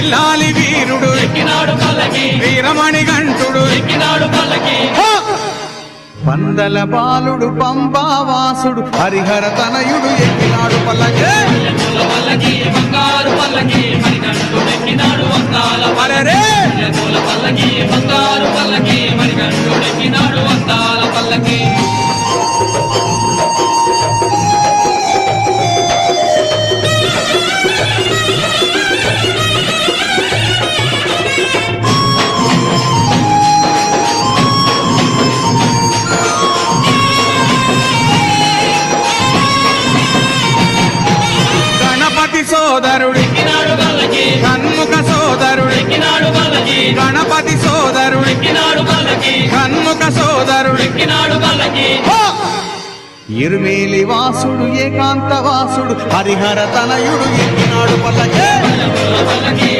విల్లాలి వీరుడు వీరమణి గంటుడు పందల బాలుడు పంబావాసుడు హరిహర తనయుడు ఎక్కినాడు పల్లకి అరెరే సోదరుడు కన్ముఖ సోదరుడు గణపతి సోదరుడు కన్ముఖ సోదరుడు ఇరుమేలి వాసుడు ఏకాంత వాసుడు హరిహర తనయుడు ఎక్కినాడు పల్లకి